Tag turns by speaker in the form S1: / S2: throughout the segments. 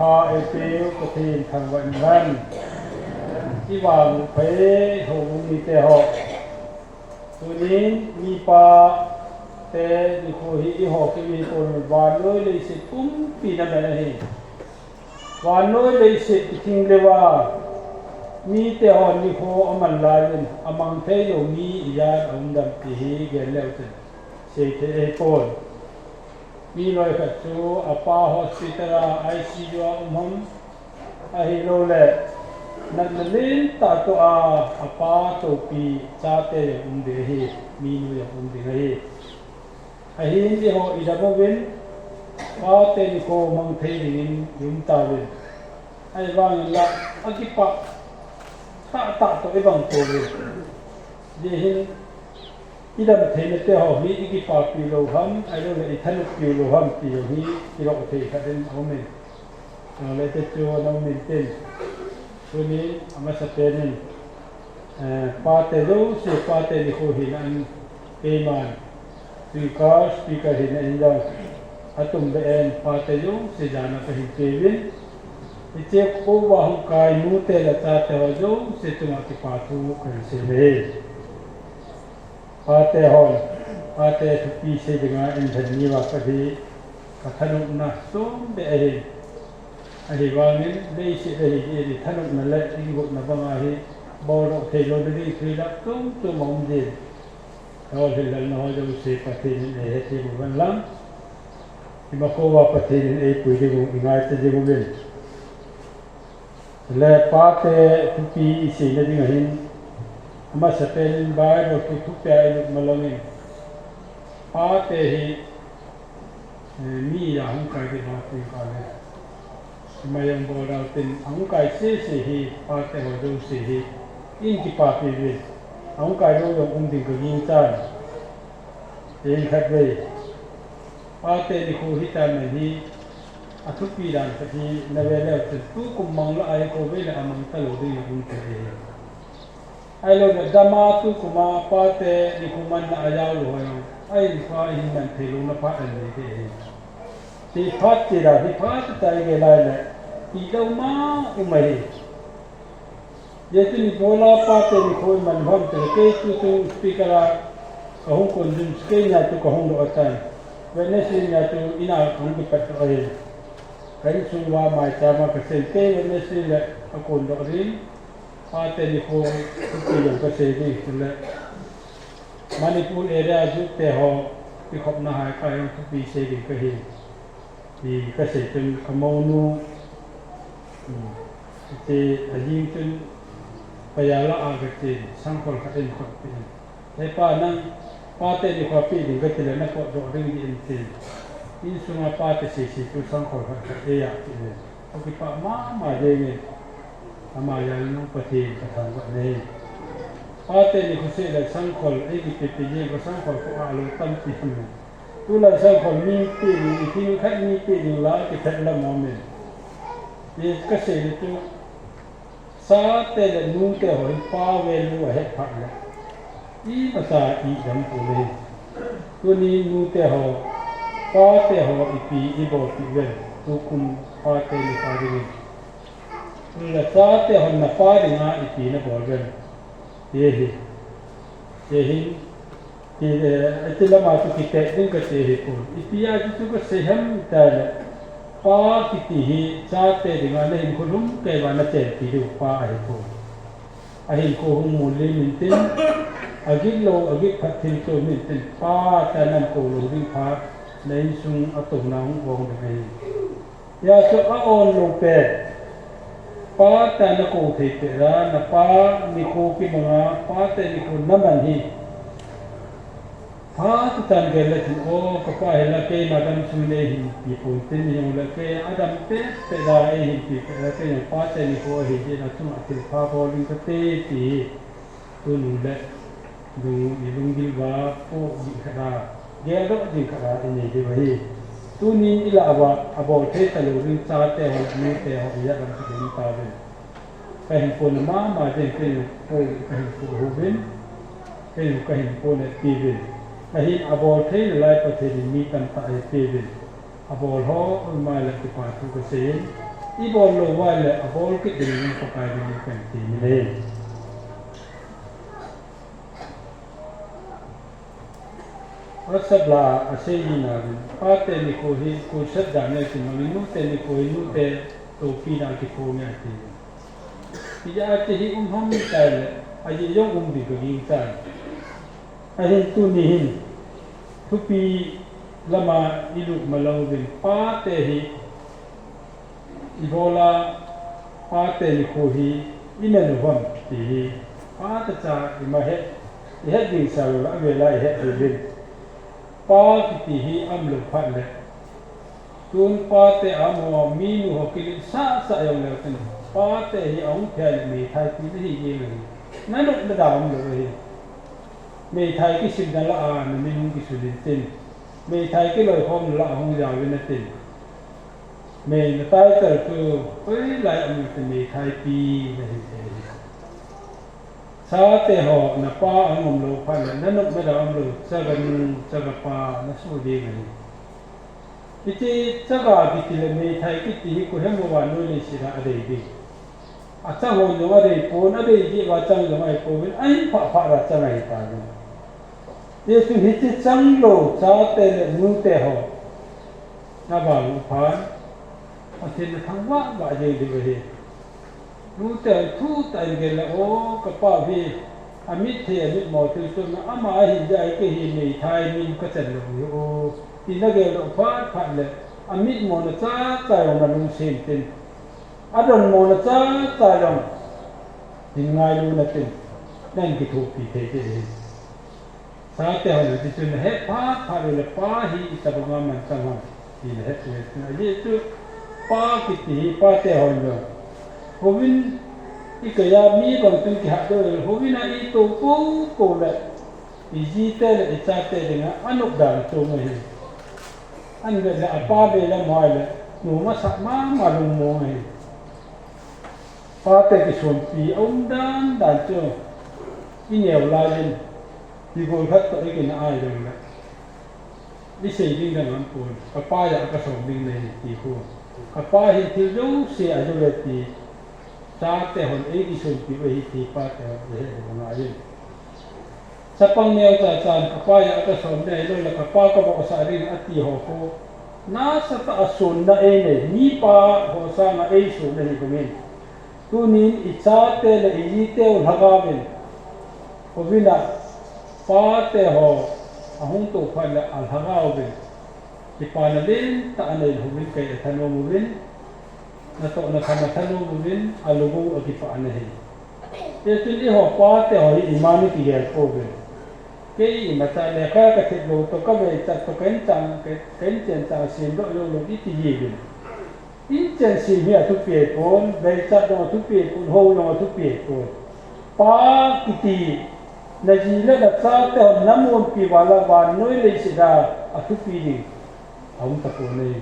S1: พาเอเปียวกทีนทางวันนั้นที่วางเพหงมีแต่หอกตัวนี้มีปลาแต่ดิโคหิหอกที่มีคนวานน้อยเลยสิตุ้มปีนั่นแหละนี่วานน้อยเลยสิทิ้งเลยว่ามีแต่หอนดิโคอมันลายเลยอมังเทโยมียาอันดับที่เกลแล้วจะเสกเอโกนมีน้อยขัดจูอาปาฮอสพิทาลไอซียูมันอาฮิโลเล่นั่นเล่นตาตัวอาปาตัวปีชาเตยเดฮีมีน้อยเดฮีอาฮินดีฮออิดาบเวนปาเตนิโกมังเทลินยุมตาเวนไอ้บางอย่างละอากิปะตาตัวไอ้บางตัวเวนเดฮินที่เราเห็นในเจ้าหนี้ที่ปากปีโลหัมไอ้เราเลยทันปีโลหัมปีนี้ที่เราเทขัดเดินเอาเมนเราเลยจะจูน้ำเมนเต้นตัวนี้อามาสเปนินปาเตโลเสปาเตลิโคหินันเอมันสปีกาหินันยังอัตุมเบนปาเตโลเสจานาคหินเกวินที่เจ้าโควาหุกายนูเตลตาเตวโจเสตุมาติปาทูกันเสเลปาเตหอนปาเตทุกีเสจงาอินทนีวาคดีกัทนุนัสโตเบเออหิวางินเดชิเอหิดิทนุนัลเลอิบุนบังอาหิบอลเทโลดีครีดักตุมตุมองดีเราเห็นแล้วน้อยจะอุเสปฏินิเอที่บุบันลังที่มาโควาปฏินิเอปุยดิบุอิงไงจะดิบุบินและปาเตทุกีเสจดิงหินมาสเปนบายรถทุกแปลงมาลงนี่ปาเตหิมีอย่างใครที่มาตีกันเลยมายังบอกเราเป็นอังไก่เสียหิปาเตหัวดูเสียหิอินที่ปาปีวิอังไก่เราอย่างอุ้มดิ่งกับยิงจานเองขัดเลยปาเตดิคูฮิตามันฮีอัทุปีดันสักทีในเวลาจะทุกคุมมังละไอโคเวลามังตะลุดีอุ้มเตะไอ้เราเนี่ยดามาตุกุมาปาเตดิคุมันน่าจะเอาเลยไอ้ฟ้าหินมันเทลุนพัดเลยที่พัดจีราที่พัดใจเกล้าเลยที่เรามาอุมาลีเดี๋ยวนี้โบราณปาเตดิคุมันห้องเตะเกย์ตุสปีกราห้องคนดึงสเกย์เนี่ยตุกห้องดูอัตตันเวเนซิเนี่ยตุอินาห้องที่ปัตตานีใครสุวามาจามาเกษตรเกย์เวเนซิเนี่ยคนดูอันนี้ปาเตนิโคทุกปีอย่างเกษตรดีเลยมานิปูเอเรียจุดเตะหอที่ขบนาหายไปทุกปีเสดีก็เห็นที่เกษตรจนขโมนูที่ยิงจนพยาละอากาศสังคนขัดเองขัดเป็นแต่ป้านั่งป้าเตนิโคปีดึงก็จะเลยนักกอดดอกดึงดีอินทีอินสุมาป้าเตสิสิตุสังคนขัดเอียที่เลยโอเคป้ามาเรื่องนี้อามาอย่างนู้นปฏิบัติทางวันนี้ปาเตนิคุเสกสังขลไอ้กิจปีนี้ก็สังขลก็อาลุตั้มปีนึงตุลาสังขลมีปีนึงที่มีแค่มีปีนึงละที่แค่ละโมเมนต์นี่ก็เสกตัวซาเตลนูเตหอยป้าเวลูเห็ดผักเลยอีภาษาอีดังตัวเลยตัวนี้นูเตหอยป้าเตหอยอีปีอีบอปีเวลตุกุมปาเตนิปาดิเวละซาเตหอยนับปาดิงาอีปีนับบอลเวลyehi itu lama tu kita ni kita pun itia itu ke seham dan pa kitihi sate dengan lain kolum ke mana cerita itu pa ahi ko muli mintin agik lo agik patil to mintin pa tanan ko lo ring pa lain sung atong nang wong dai ya so on lo pe pa tana ko thepera na pa ni ko ki mga pa te ni ko naman hi pa tan gele tin o ka pa hela ke madam sune hi pi po tin ni la ke adam te da hi pi ke pa te ni ko hi na tu ati pa ko ling ka te ti tu nu le du ni lung gil ba po di khada ge do di khada ni de ba hi tu ni ila aba the talu ring cha te ho ni te ho ya ram ki ni ta ve ka hin pon ma de ke ko ka hin ko ho ben ke ka hin pon ti ve ka hin aba the lai pa the ni kan ta e ti ve aba ho ma la ti pa tu ko se อีบอลโลว่าเลยบอลก็ดึงเข้าไปในแผ่นทีนี่เลยรัศดาอาศัยยินาริป้าเตนิโคฮิโคชัดดานี่สิมันนู่เตนิโคฮินู่เตโตปีนาคิโคเนี่ยทีที่จะอาจจะฮิห้องมีใจเลยอาจจะยกดีก็ยิ่งใจอาจจะตุนีหินทุกปีละมาอิลุมาลองเป็นป้าเตฮิอีโบลาป้าเตนิโคฮิอินเนนุฟัมทีป้าตะจ่าอิมาเฮดิ่งสาวเวลาเดินป้าคิดที่อัมลุพันเลยตุนป้าเตอามว่ามีนูฮกิลิซาสายองเลยกันป้าเตฮิองเทลมีไทยที่ที่ยิ่งเลยนั่นก็ดาวมเลยมีไทยที่สิ่งนั้นละไม่นุ่งกิสุลินตินมีไทยที่ลอยห้องละห้องยาววินาทีมีนตายแต่คือเฮ้ยหลายอันเป็นมีไทยปีนะเห็นชาเตหอกนะป้าอังมโลพันเลยนั่นก็ไม่ได้อังโลสักป้านั่นสู้ดีกันที่สักการที่เลยมีไทยที่ที่คุยให้เมื่อวานนู้นเลยสิระอะไรดีอาจารย์บอกว่าอะไรปูนอะไรที่ว่าจังยังไงปูนไอ้พระราชาไม่ตายเดี๋ยวถึงที่จังโลชาเตเลยนู้เตหอกน่าบ้าอุปานอาทิตย์ทั้งวันว่าจะดีไปนู้เตทุกแต่เกล้โอ้กับป้าพี่อามิตรอามิตรหมอที่สุดนะอามาหินใจก็หินในไทยมีก็จะลงอยู่โอ้ที่นั่นเกล้พัดเลยอามิตรหมอนะจ้าใจมันลงเส้นตินอาดอนหมอนะจ้าใจลงยังไงรู้นะตินนั่นคือถูกปีเทเจสาเตหันที่สุดเฮพัดเลยป้าฮีอิตาบังมันตั้งมันที่เฮตุเฮตุนะยี่สุดป้าคิดที่ป้าเตหันเลยโฮวินอีกอย่างมีบางสิ่งที่หาตัวโฮวินอีตัวโก้เลยอีจีเตเลยอีจ้าเตเลยนะอันนุกดาลตัวมันอันเดียวเลยป้าเบลมาเลยหนูมาสักมาลงมองเลยป้าเตกิชวนปีอุ่นดันเจ้าอีเหนียวลายเลยที่กูพัดตัวเองน่าอายเลยนะนี่สิ่งที่ดังนั้นกูกับป้าอยากกระสอบดิ้งเลยที่กูกับป้าเห็นที่รู้เสียอยู่เลยที่ชาเตหอนเอกชวนปีไว้ที่ป้าเตหอนเอกของนายสัปเหร่อจากการกับป้าอยากกระสอบได้เลยแล้วกับป้าก็บอกสารีอัติหอกน่าสัตย์ส่วนนั่นเองเนี่ยมีป้าหัวสร้างเอส่วนนี่ก็มีตัวนี้อิจฉาเตเลยอีเตลหักาเป็นพอวินาป้าเตหอหุ่นตัวพันละอัลหักาเป็นที่ป้านั่นเองตาเนี่ยหุ่นเกยทันวมุวินนั่นตัวนั่นขันทันวมุวินอัลลูบูอธิป้าเนี่ยเดี๋ยวจุดที่หอป้าเตหออิมานิที่เกิดขึ้นเกี่ยมาจากเนี่ยข้าก็ติดโลตัวก็ไปจัดตัวเก่งจังสิ่งโลที่ที่ยี่เป็นอินเจนซีเมียทุกปีปนไปจัดดอกทุกปีปนโฮลงทุกปีปนป้ากิตีในจีนแล้วก็แต่น้ำมันปีวาลาวานน้อยเลยสิดาทุกปีนี่เอาตะโกนเลย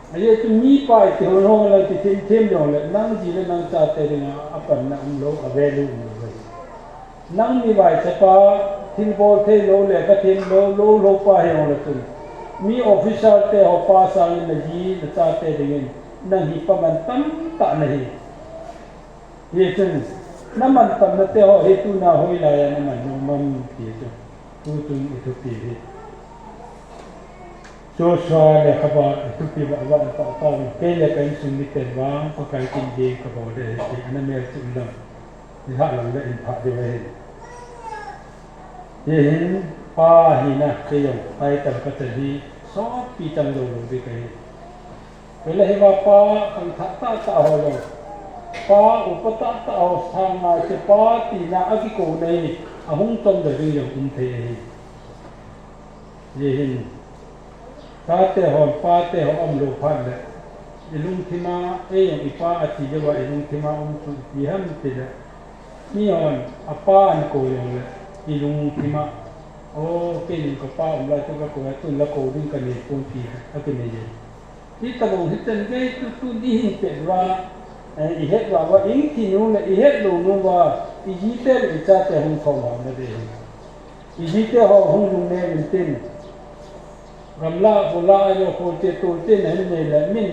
S1: ไอ้เจ้ามีป้าที่หัวเราเลยที่เทียมอย่างเลยนั่งจีนนั่งจัดแต่เนี่ยอันนั่งโลอเวลูเลยนั่งมีไว้เฉพาะทิ้งบอลเทโลเลยก็ทิ้งโลป้าให้เราเลยมีออฟฟิศเตะหัวป้าสั่งในจีนจัดแต่เนี่ยนั่งหิปมันตั้มตาเนี่ยเฮ้ยจนน้ำมันตั้มเตะหัวเฮตุน่าหอยลายน้ำมันนุ่มเตี้ยจนตุนทุกปีโซชาเลยครับว่าทุกปีว่าต้องเกลี่ยกันสุนิเตว่างพอการกินเองครับว่าได้ที่อันนั้นเมื่อสุดแล้วที่หาหลังได้อินพาดีไว้เห็นป้าหินะเกี่ยวไปแต่ก็จะดีสอบปีจังโดนดีกันเวลาเห็นว่าป้าคันทัตตาตาหัวลงป้าอุปตาตาเอาทางมาเฉพาะตีนาอกิโกในหุ่นจงเดินอย่างอุ้มเทเห็นป้าเตะหอมป้าเตะหอมอมโลพันเลยลุงที่มาอย่างอีป้าอาทิตย์ว่าลุงที่มาอมสุดที่ห้ามติดเลยนี่อ่อนป้าอันโกยเลยลุงที่มาโอ้เป็นกับป้าอมไรตัวก็โกยตุนละโกดิ้งกันเนี่ยตุนปีก็เป็นอย่างนี้ที่ตะบงที่เต็มได้ตุนที่หิ้งเป็นว่าอีเฮ็ดว่าอิงที่นู้นเลยอีเฮ็ดลุงนู้นว่าอีจีเตอร์อีจ้าเตะหงทองหอมนั่นเองอีจีเตอร์หงลุงเนี่ยเป็นตินกำลาโบราณโยโคเจตูเจนเห็นเนี่ยแหละมิน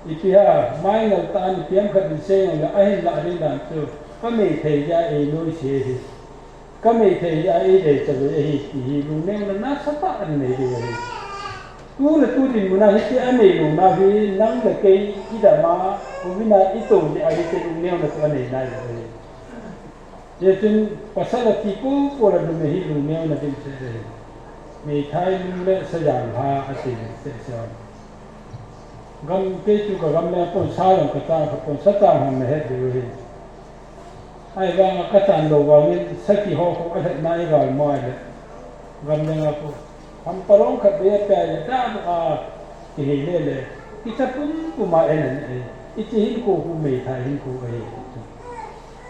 S1: Ipi ha mai ngal ta ni piam khat se la ai la ri dan chu ka me thei ja e noi se hi ka me thei ja e de cha ve hi lu ne na sa ta an ne de hi tu la tu din muna hi ti ame lu na hi nang la ke i da ma ku vina I to ni a ri te lu ne na ka ne na hi ye tin pasala ti ko la me hi lu ne na din se me thai lu le sa yang ha a ti se se gam ke chu ka gam le pon sa yang ka ta ka pon sa ta han me he de hi ai ga ka tan lo wa ni sa ki ho ko a na I ga mo ai le gam le nga ko ham parong ka be pe ya ta a ki hi le le ki ta pum pu ma en ai I ti hin ko hu me thai hin ko ai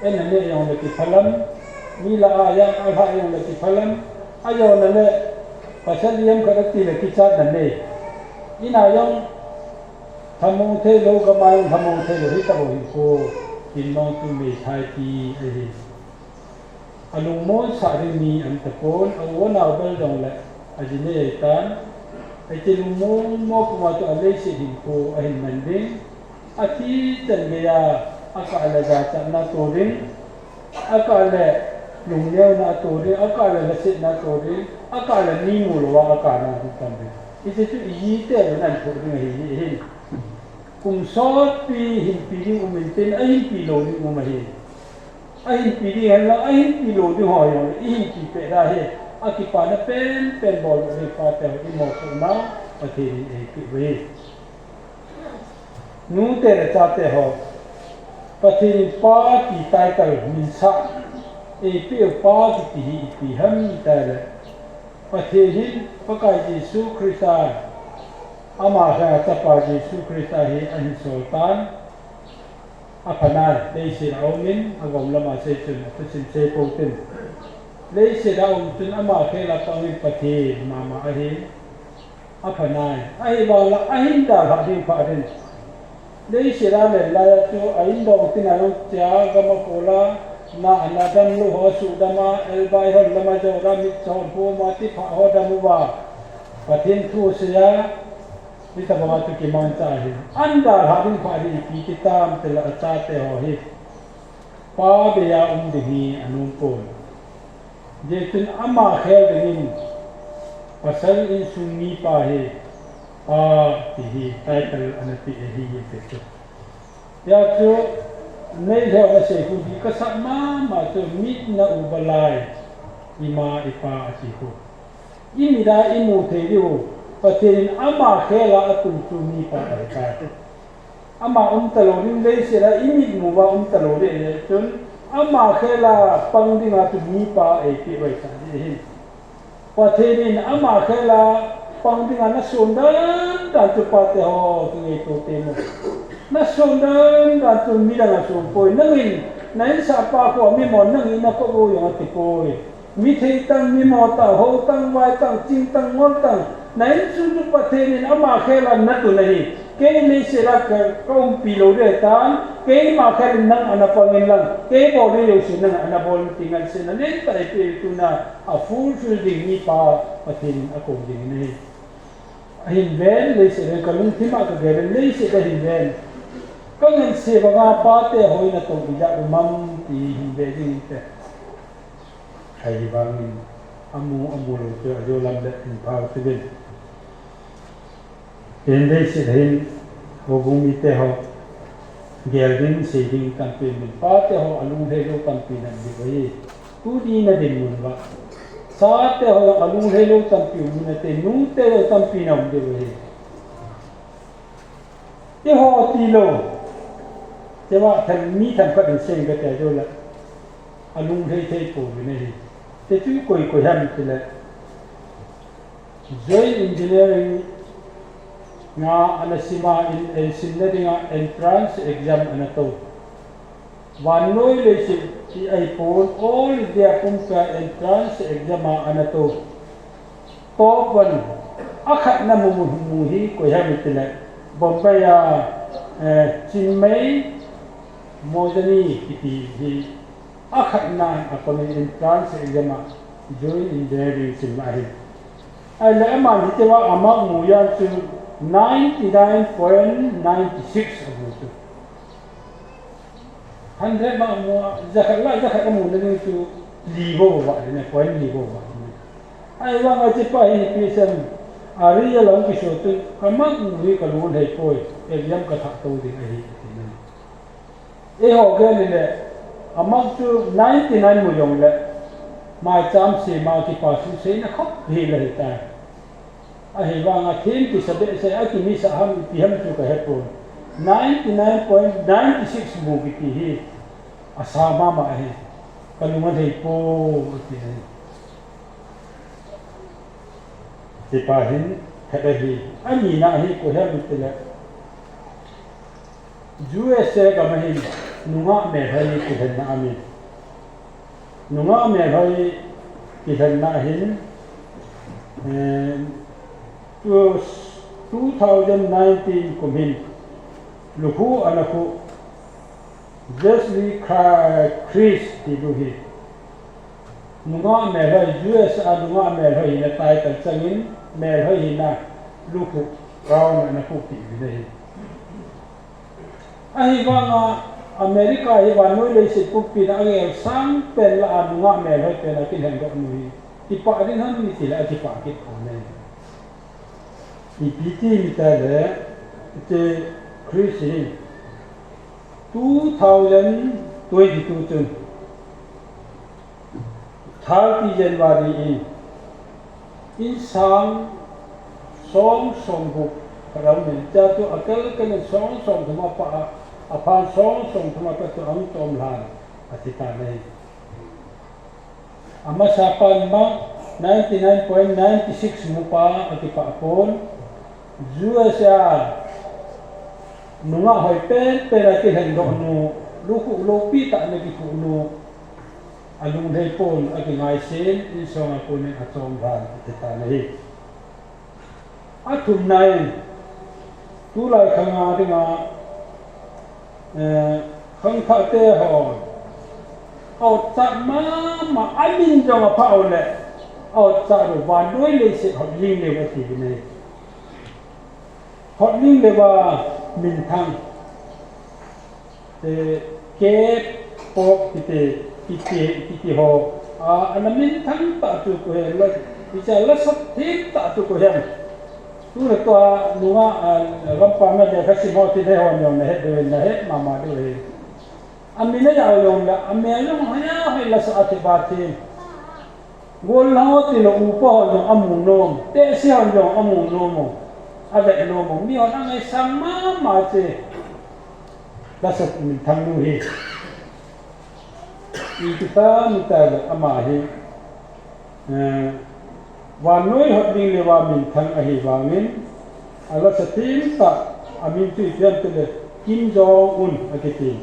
S1: en ne yong le ki phalam ni la a yang a ha yong le ki phalam a yo na le pasal yam ka ti le ki cha na ne ina yong Thamong the lo ka mai thamong the lo hi ta bo hi ko tin no tu me thai ti ai alung mo sa ri ni an ta pon a wo na bel dong la a ji ne tan ai ti lung mo ko ma to a le si hin ko a hin man ding a ti tan me ya a ka la ja ta na to rin a ka le lung le na to rin a ka le si na to rin a ka le ni mu lo wa a ka na tu tan be I ti tu yi te na to rin hi kung sot pi hin pi ding umintin ay hin pi lo ni umahin ay hin pi ding la ay hin pi lo ni hoyo I hin pi pe da he akipa na pen bol ni pa te I mo ko na ati ni pi we nu te ra cha te ho pati ni pa ki tai tal min sa e pi pa ki pi ham ta le pati hin pa kai Jesu Christa ama sa tapa Jesu Christa hi an sultan apana dei se aumin agom lama se chun tusin se potin dei se daum tun ama ke la pangin pati mama ahi apana ai ba la ahin da ha din pa din dei se da le la tu ahin do tin alo cha ga ma kola na anadan lu ho su dama el bai ho lama jo ra mi chon po ma ti pha ho da mu ba patin thu se ya Kita bawa tu kiman cahaya. Anda hadin padi kita telah acate ho hi. Pa beya dehi anumpun. Jetun ama khel dengin. Pasal in sunni pa he. Pa tihi title anati ehi ye petu. Ya tu nei ho se ku di kasama ma tu mit na ubalai. Ima ipa asiku. Imida imu te dio. Patin ama khela atum tumi pa ka ama talo rin le sira imit mu ba talo le chun ama khela pangding atu mi pa e pi bai sa hi patin ama khela pangding na sundan ta tu pa te ho tu e to te mo na sundan ta tu mi da sun poi nangin nai sa pa ko mi mo nangin na ko bo yo ti ko mi thei tang mi mo ta ho tang wai tang ching tang ngol tang Nain sunjuk patenin ama khela natu nahi ke ni sirak kaum pilo de tan ke ma khel nang anapangin lang ke bole yo sinan anabol tingal sinan len pare pe tuna a fulfilling ni pa patenin ako ding ni ahin ven le sirak kalung thima ka geren le sirak hin ven kangen se baga pa te hoina to bija umam ti hin ve ding te hai bang amu lo jo lam le in pa te Ende se hin hogum ite ho geldin se ding campaign min pa te ho alung he lo campaign an di bai tu di na din mun ba sa te ho alung he lo campaign mun te nu te lo campaign am de bai te ho ti lo te wa than mi than ka din sen ga te jo la alung he te ko ne te tu koi ham te la joy engineering nga anasima in sinadinga entrance exam anato wanoi le si iPhone all dia pumka entrance exam anato top one akhat na mumuhi ko hamitila bombaya chinmai modani kiti hi akhat na apang entrance exam join engineering sinmai ala ama ditewa ama muyan su 99.96 abu tu 100 ma mu zakat kamu ni tu libo ba ni point libo ba ni ai wa nga chi pa hi pisan ari ya long ki so tu kamak mu hi ka lu hei poi exam ka tha to di ai e ho ge ni le amak tu 99 mu yong le mai cham se ma ki pa su se na khop hi le ta a hi wa nga thêm ki sa be se a ki mi sa ham pi ham tu ka he poi 99.96 mu ki ti hi asama ma hi kalungan hei po ti hai ti pa hin thada hi ani na hi ko he mi tela USA ka ma hi nunga me hai ki hen na ami nunga me hai ki hen na hin 2019 kum hin luhu anaku justly Chris ti lu hi nunga me hai US a nunga me hai na tai kan changin me hai na luhu round na ku ti ni hi ai wa nga America hi wa noi le se ku pi na nge sang pen la nunga me hai pe na kin hen go nu hi ti pa rin han ni ti la ti pa ki ko ne ti piti mi ta le te Chris hi 2022 chun 30 January in sang song bu karam men cha tu akal kan song thuma pa aphan song thuma pa tu ang tom lan atita nei ama sapan ma 99.96 mu pa atipa pon USA nunga hoi pen pera ki hen do nu lu pi ta ne ki pu nu alung dei pon a ki ngai sen in song a pon a chom van te ta nei a thum nai tu lai khanga dinga khang kha te ho au ta ma amin jong a phao le au ta ru wa doi le se hot ling le wa ti nei hot ling le wa min thang te ke pok ti ho an min thang ta tu ko he la ti cha la sat thi ta tu ko he tu le to nunga ram pa na de khasi mo ti de ho nyom ne he de na he ma ma de he amina ya yong la ame lo haya he la sa ati ba ti gol la ti lo u po no amu nom te si ho no amu nom mo ave no mo mi ona ngai sama ma che la sa min thang nu hi i kita mi ta ama hi wa noi hot ding le wa min thang a hi wa min ala sa tim ta amin tu pian te le Kim Jong Un akiti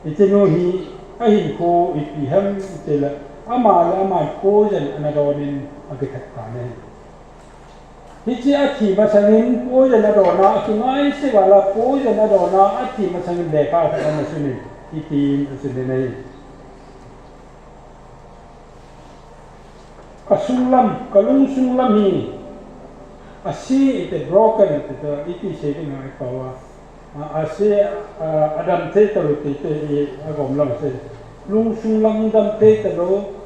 S1: itinu hi a hi ko i pi ham te la ama ko jan anadonin akitak ta ne hichi athi masangin po jana dona kingai se wala po jana dona athi masangin deka ka masuni itin asune nei kalung sunglam hi asi ite broken ite iti se ngai pawa asi adam te taru te agom lam se lung sunglam dam te taru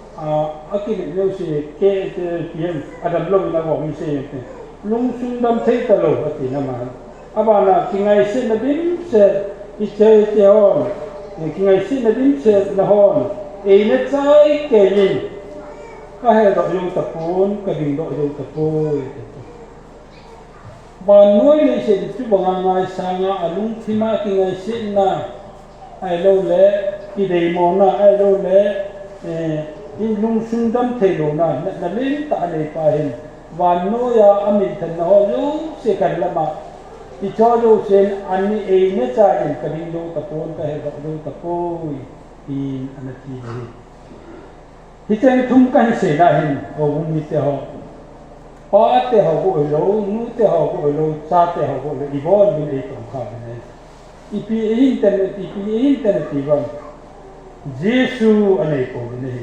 S1: akini yo se ke te pm adam lo na gom se te lung sung dam thei ta lo ati na ma abana kingai se na dim se iche te on kingai se na dim se na hon e na chai ke yin ka he do yung ta pon ka ding do yung ta poi ba noi le se tu ba ngai sanga alung thima kingai se na ai lo le ki dei mo na ai lo le in lung sung dam thei lo na na lim ta le pa hin van no ya amit than ho lu se kan lama i cho lu sen ani e ne cha in ka ding lu ta pon ka he do lu ta poi in anati ni hi chen thum ka hi se na hin o mi te ho pa te ho ko lo nu te ho ko lo cha te ho ko i bo mi le tom kha ne i pi internet ti ban jesu anei ko ne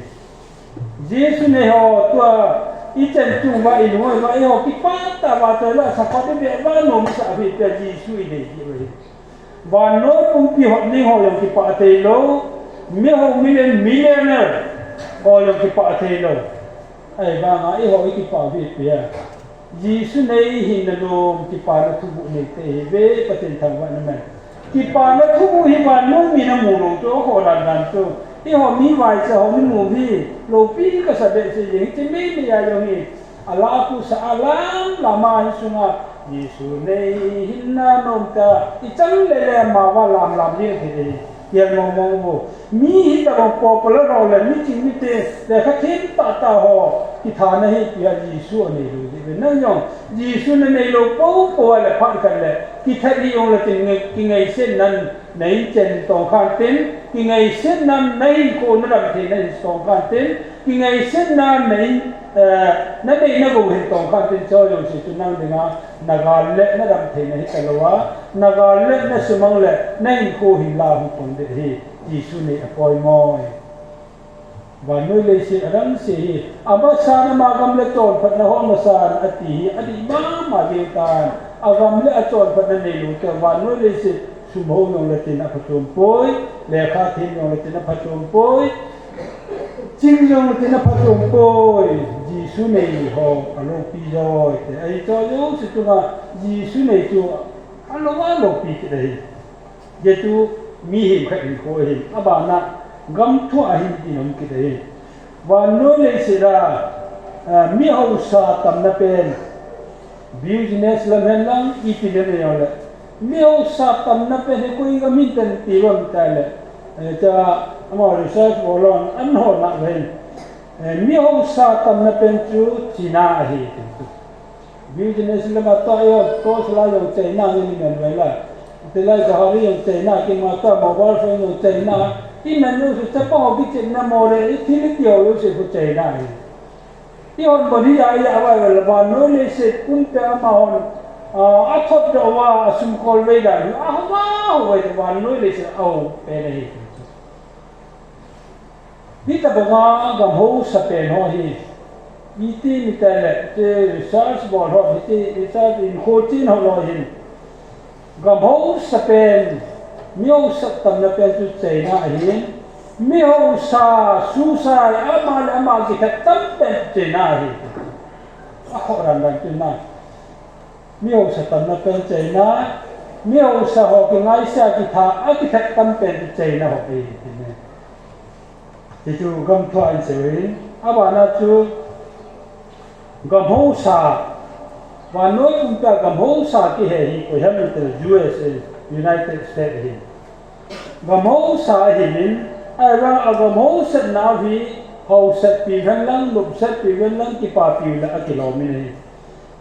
S1: jesu ne ho to i chen chu wa i noi wa i ho ki pa ta wa ta la sa pa de be wa no mi sa vi pe ji su i de ji we wa no kum pi ho ni ho yong ki pa te lo mi ho millionaire ho yong ki pa te lo ai ba nga i ho i ki pa vi pe ji su nei hin na lo ki pa na thu bu nei te ve pa ten thang wa na me ki pa na thu bu hi wa no mi na mu lo to ho dan to i ho mi vai sa ho mi mu vi lo pi ka sa de se ye ti mi mi ya yo ni ala ku sa alam la ma su nga Yesu nei hin na nom ta i chang le le ma wa lam ni thi ye mo mo mi hi ta ko po lo ro le mi chi mi te le kha thin ta ho ki tha na hi ya Yesu nei lu de na yo Yesu nei lo po le pha kan le ki tha li yong le tin ki ngai sen nan nei chen tong khan tin ki ngai sen nan nei ko na ram the nei tong khan tin ki ngai sen nan nei na nei na go hin tong khan tin cho yo si tu nang de nga na ga le na ram the nei ta lo wa na ga le na sumang le nei ko hin la hu pon de hi Yesu nei apoi moi và nơi lấy sự rắn sĩ ama sa na magam le ton phat na ho na sa ati adi ma ge tan agam le aton phat na nei lu te và nơi lấy sự sum ho nong le tin a phatum poi le kha thin nong le tin a phatum poi ching nong le tin a phatum poi Jisu nei ho alo pi rồi te ai cho yo sự tu nga Jisu nei tu alo pi te dei ye tu mi him kha in ko him abana gam thu a hin ti nom ki dei wa no le sira mi ho sa tam na pen business la men lang i ti le ne yo le mi ho sa tam na pen ko i ga min ten ti ron ta le cha ama research bolon an ho na ven mi ho sa tam na pen chu china hi business la ma ta yo to sla yo china ni men ve la te la ga ha ri yo china ki ma ta mobile phone yo china i man yo se pa ho bi chen na mo re i thi li tio yo se ko chai na i on bo ni ya ya wa la ba no le se kun ta ma on a thot do wa sum kol ve da a wa we ba no le se au pe nei ni ta ba ga ho sa pe no hi i ti mi ta le te research bo ho mi ti research in ho tin ho lo hin ga ho sa pe miêu sắc tầm na pen tu chei na hi miêu sa su sa ama ki ta tam pen chei na hi a ho ran tu na miêu sa tầm na pen chei na miêu sa ho ki ngai sa ki tha a ki ta tam pen chei na ho hi ne ti tu gam thwa in se aba na chu gam ho sa wa noi kum ta gam ho sa ki he hi ko ham te USA United States hi gam ho sa hi min ai ra gam ho sat na vi ho sat pi han lang lup sat pi wen lang ki pa pi la ki lo mi ni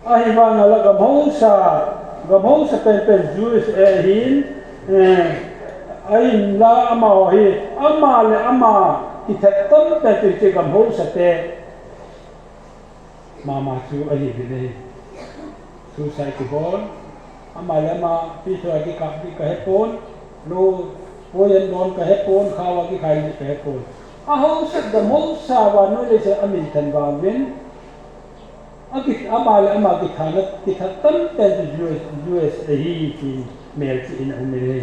S1: ai ba na la gam ho sa pen USA hin ai la ama hi ama ki that tam pe tu gam ho sa te mama chu ai hi ni su sai ki bol ama lama pi so ki ka hepon lo poyen don ka hepon khawa ki khai ni ka hepon a ho sa the mo sa wa no le se amin tan wa wen akit ama ki thana ki thatam ten US hi ki mel chi in umre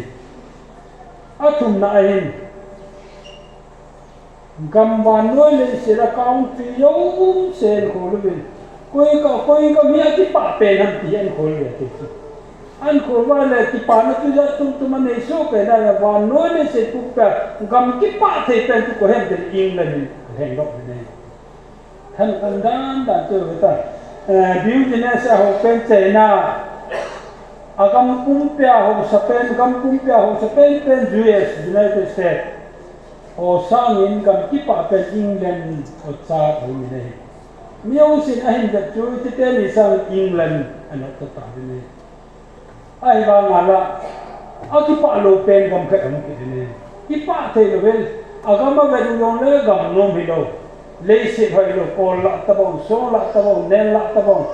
S1: atum na ain gam wa no le se ra count yo sen ko lu bin koi ka mi ati pa pe nam ti an khol le ti an khol wa le ti pa na tu ja tu man nei so pe na wa no le se pu pa gam ki pa the pe tu ko hem de ing le ni hen dok ne han kan dan tu ta biu ji na sa ho pen che na agam pum pya ho sa pen gam pum pya ho sa pen US United States o sang in gam ki pa pe England o cha ho ni nei miêu sin ahin da chu ti te ni sang England ana ta ta ni ai ba nga la a ki pa lo pen gam kha am ki ni ki pa the lo vel agam ba ga yong le gam nom bi lo le se phai lo ko la ta bong so la ta bong nen la ta bong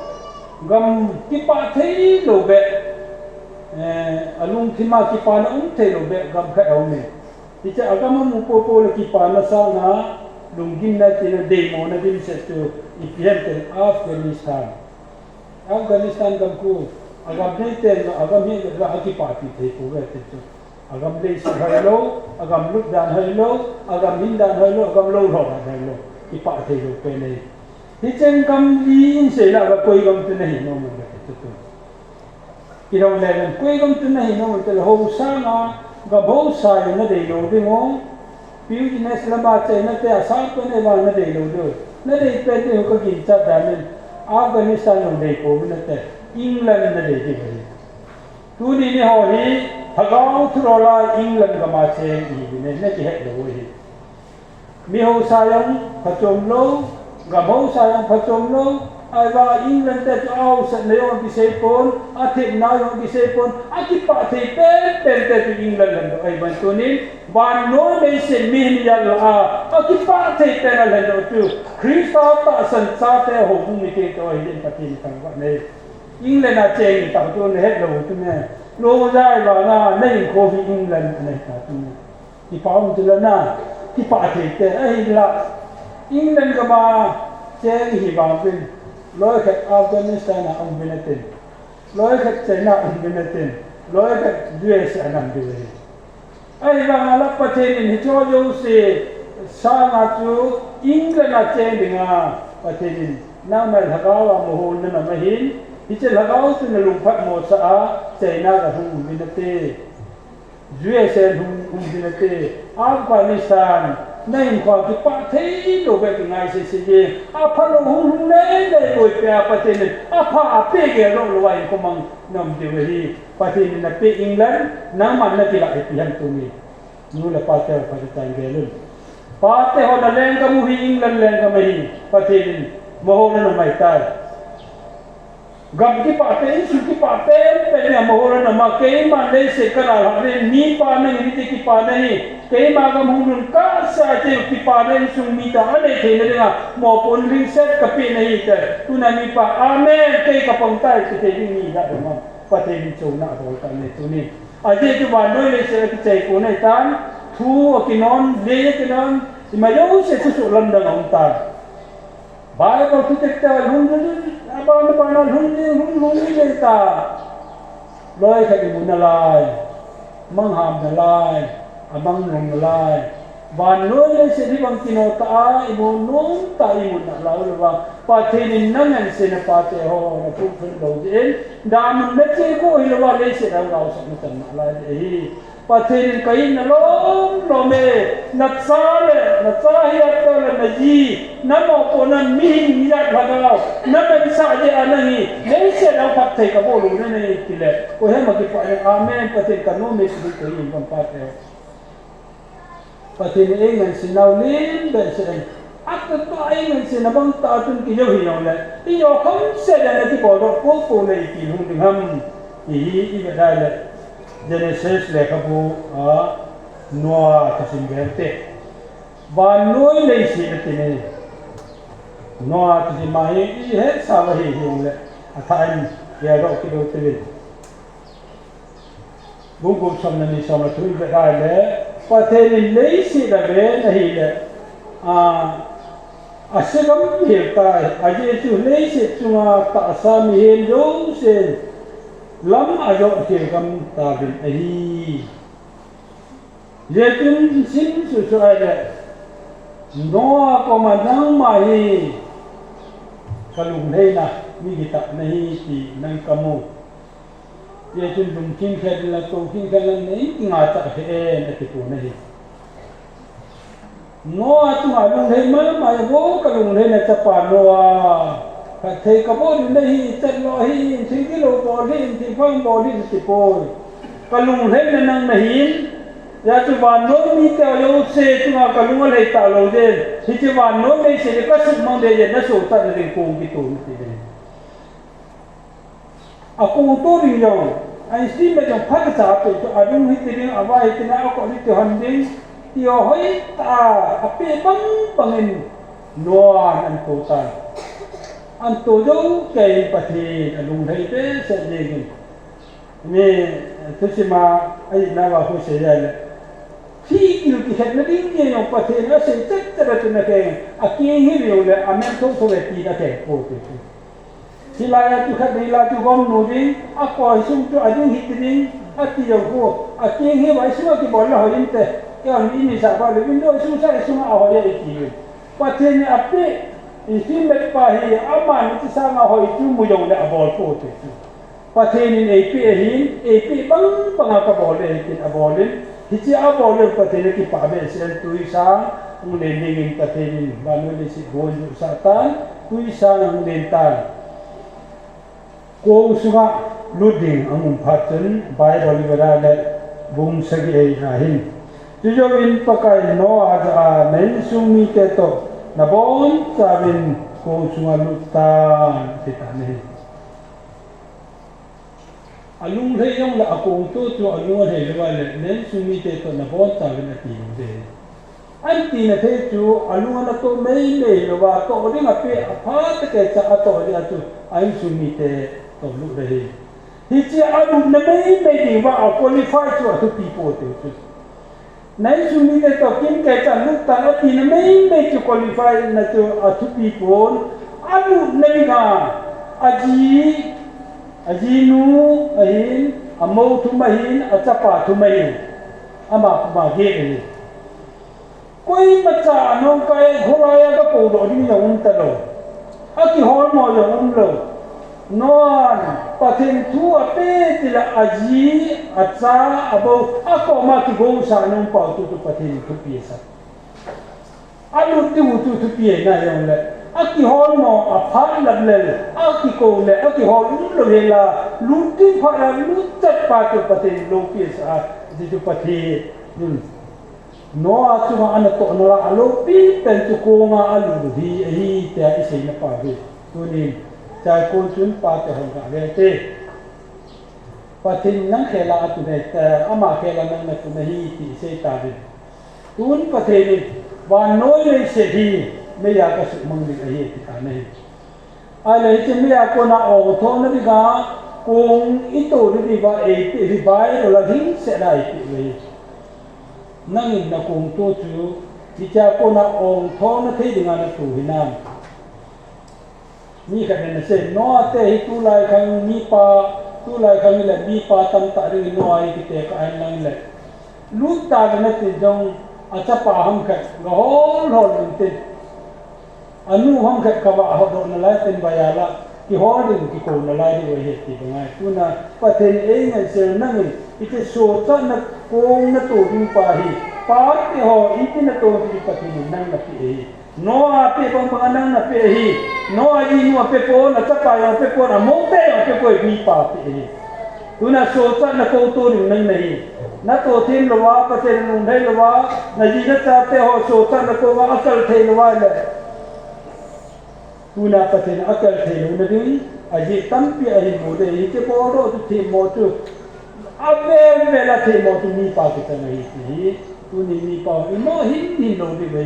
S1: gam ki pa the lo be alung thima ki pa na um the lo be gam kha am ni ti cha agam mu po le ki pa na sa na lungin na tino demo na din sa to ipihan Afghanistan gamku agam neten agam hi ra akipati thei ko ga te agam le sa hailo agam lut dan hailo agam hin dan hailo agam lo ro hailo ipa thei lo pe nei hi chen kam li in se la ga koi gam tu nahi no ma ga te tu kirong le koi gam tu nahi no te ho sa na ga bo sa na de lo de ngo piu ji na sla ba che na te asa ko ne ba na de lo do na de pe te ko kin cha da ne Afghanistan no de ko na te England na de de tu ni ni ho hi thagau throla England ga ma che ni ne ne ki he lo hi mi ho sa yang phachom lo ga bo sa yang phachom lo ai ba England te au sa ne yo ki se pon a the na yo ki se pon a ki pa the te tu England lo ai ban tu ni ban no me se mi ni ya lo a ki pa the te na le lo tu Krista ta san sa te ho bu mi ke to hi pa ti kan wa ne England na che ni ta tu ne he lo tu ne lo dai ba na nei ko fi England ne ta tu ki pa un tu la na ki pa the te ai la England ka ba che hi ba bin loi khat Afghanistan na ang binatin loi khat China ang binatin loi khat US anam diwe ai ba la pa che ni cho yo se sa na chu England na che dinga pa che ni na ma thagawa mo hol na ma hin hi che thagaw tu na lung phat mo sa a China ga hung binate US hung binate Afghanistan nei kwa ki pa thei lo be ki ngai se se ye a pha lo hung le le ko pe pa te ne a pha a pe ge lo lo wai ko mang nam de we hi pa te ne na pe England na ma na ki la e pi han tu ni nu la pa te pa te tan ge lu pa te ho na len ka mu hi England len ka mai pa te ni mo ho na mai tai gam ki pa te su ki pa te pe ne mo ho na ma ke ma le se ka la ne ni pa ne ni te ki pa ne ke ma ga mun ka sa che ki pa ne su mi ta ne the ne ga mo pon ring set ka pe ne te tu na ni pa amen ke ka pong tai ke te ni ga ma pa te ni chu na ro ka ne tu ni a je tu ba no le se ki che ko ne tan thu ki non le ki non ma yo se su lam da on ta Bible tu te ta hun ba na hun le ta loi ka di mun na lai mang ham na lai abang long lai ban loi le se di bang kino ta ibu nun ta ibu na lau le ba pa the ni nan an se na pa te ho na pu phun lo de da mun me che ko hi lo ba le se da ngau sa na na lai hi pa the ni kai na lo me na sa hi ta le na ji na mo ko na mi ni ya la ga na me sa je anahi le se da pa the ka bo lu ne ne ki le ko he ma ki pa amen pa the ka no me su ko hi ban pa te pa the ni ngan sin nau lin be se at to ai ngan sin na bang ta tun ki yo hi no le ti yo khom se da na ti ko do ko le ki hu ding ham i ba dai le Genesis le ka bu a Noah ta sin gerte ba noi le si ti ne Noah ti ma hi he sa ba hi le a tha ai ya ro ki do te bu bu sam na ni sam la tu ba dai le pa the ni le si da be na hi le a se gam hi ta a je chu le si chu ma ta sa mi hen do se lam ayo ke kam ta bin ai ye tin sin su su ai le no ko ma nang ma hi kalung nei na mi gi ta nei ti nang kamu ye tin dum king khed la to king khed la nei nga ta he na ti pu nei no atu ma lung nei ma go kalung nei na ta pa no ka thei ka bo nei chat lo hi thing ki lo bo hi ti phang bo hi ti po ka lung nei na nang na hin ya tu ban no mi te yo se tu ma ka lung le ta lo de hi ti ban no nei se ka su mang de ye na so ta de ko ki to ti de a ko to ri yo ai sti me jong pha ka cha pe to a lung hi ti ring a wa hi ti na ko ni ti han ding ti yo hoi ta a pe bang bangin no an to ta an to do ke pati alung thei te se ne ni tu si ma ai na wa hu se ya le ที่กิลที่เห็นนั่นเองอย่างประเทศนั้นเสร็จจะได้เป็นอะไรอาเกี่ยงให้เราเลยอเมริกาทุกที่นั่นเองโอ้โหที่ลายจุดขัดลายจุดกองนูดิอาคอยสุ่มจุดอันนี้หิตดิอาที่เราโก้อาเกี่ยงให้ไว้สุ่มที่บอลเราเห็นแต่ก็อันนี้สบายเลยวินโดว์สุ่มใส่สุ่มเอาไว้ได้กี่ประเทศนี้อัปเดตอีกที่ไม่ไปอามันที่สร้างเอาไว้จุ่มมือยงเลยบอลโก้ที่ประเทศนี้เอพีหินเอพีบังกับบอลเลยกินบอลเลยที่จะเอาบอลเลยประเทศนี้ป่าเบสเซนตุยสังอุเลนดิงประเทศนี้บ้านเราเลยสิโกนจุสตันตุยสังอุเลนตันกูสุกลุดิงอังุมพัฒน์บายบริวารเลยบุ้งสกีเองหินจุดวินปะกายโนอาจจะเมนซุมิเตโตนับวันจะวินกูสุกลุตาที่ตานี่อาลุงเฮียงละอากูตัวตัวอาลุงเฮียงว่าเลยเน้นสุมิเตโตนับวันจะวินอาทิตย์เดียอันที่นั่นเท่จูอาลุงนั่นตัวไม่เลยหรือว่าตัวนี้มาเป็นอาพาตเกจจะตัวนี้จูอันสุมิเตตัวลุเลยที่จะอาลุงนั่นไม่ดีว่าเอาคุริฟายตัวทุกปีโปเตจูนั่นสุมิเตตัวกินเกจลุตาอันที่นั่นไม่จูคุริฟายนั่นจูทุกปีโปอาลุงนั่นก็อาจีนูหินอาโมทุมาหินอาจับปาทุมาหินอามาเกลีคุยมาจากน้องกายหัวไรก็ปูดอดีอย่างอุ้มตลอดอากิฮอลมออย่างอุ้มเลยนอนปะเทนทัวเป้ที่ละอาจีอาจาอาโบอาก็มาที่กูสานน้องป่าวตุปะเทนทุกปีสักอาลุติวุตุทุกปีน่าอย่างเลยอากิฮอลมออาพันลับเลยอากิโกเลยอากิฮอลลุลเวลาลุติพาราลุจัดปาตุปะเทนโลปีสักที่ตุปะเทนno atuma ana to nala alo pi pen tu ko nga alu hi hi te ise na pa bi tuni chai ko chun pa te hon ga le te patin nang khela atu ne ta ama khela nang na tu hi ti se ta bi tun pateni wa noi le se hi me ya ka su mang ni hi ti ta nei ai le ti me ya ko na o tho na bi ga kong ito ni ba e ti ri bai la hin se dai ti leนั่งนักคงตัวจูที่จะคนนักองท้องนักที่denganนักตัวหินามนี่กันเนี่ยเส้นน้อเตะตุลายครั้งมีปาตุลายครั้งนี้แหละมีปาตั้งแต่เรื่องน้อยที่เตะก็อันนั้นแหละลุ้นตากันนั่นติดจงอาจจะป่าห้องแขกก็ฮอลลุ้นติดอนุห้องแขกกว่าเขาโดนอะไรเป็นใบยาละที่ฮอลดึงที่โกนอะไรที่เหตุที่เป็นไงคุณน่ะประเทศเองเนี่ยเส้นนั่งอีกโซจันนักโกงนักตัวดูป่าฮีปาร์ตี้ฮออีกนักตัวดูประเทศนั่งนักที่โนอาเปย์ปังนั่งนักเปย์ฮีโนอาจีนัวเปย์โกนักจับไปนักเปย์โกนักโมเตะนักเปย์โกมีป่าเปย์คุณน่ะโซจันนักโกตัวดูนั่งไม่นักตัวทีมละว่าประเทศนุ่งได้ละว่านักจีนักจับเตะฮอโซจันนักโกว่าอักลเทละว่าเลยคุณน่ะประเทศอักลเทละนั่นดิอาจีตั้มปีอาจีโมเดย์ที่พอเราทุกทีมโมตุอาเวลาเทโมตุมีป่าที่ตั้งให้ที่ตัวนี้มีป่าอีโมหินหินโนดิเว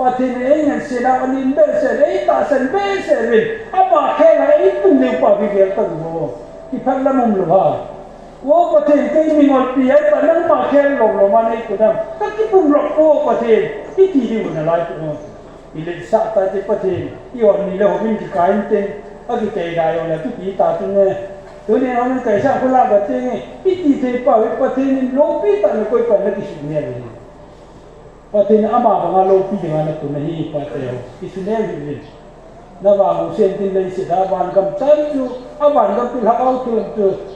S1: ประเทศเองเสียดายนินเบสเซเรตาเซนเบสเซเรนอามาแค่ไหนตุ้งเลี้ยงป่าวิเวตั้งโมที่พักละมุมหรือว่าว่าประเทศที่มีเงินเปียแต่นั่งมาแค่หลงมาในกุฏิก็ที่ปุ่มหลอกโอ้ประเทศที่ที่ดีกว่าอะไรตัวอิเลสตาที่ประเทศที่วันนี้เราวิ่งที่การเต็งอากิเตยได้ยังไงทุกปีตาตึงเนี่ยตัวนี้เราไม่เคยสร้างคนละแบบนี้ที่ที่เทปเอาประเทศนี้โลปีแต่ไม่เคยเป็นนักกิจเนี่ยเลยประเทศนี้อามาบังอาโลปีอย่างนั้นตัวนี้ประเทศกิจเนี่ยเลยนับว่ามุสลิมที่เลยสิดาวันกำจัดอยู่อาวันกำจัดเอาตัว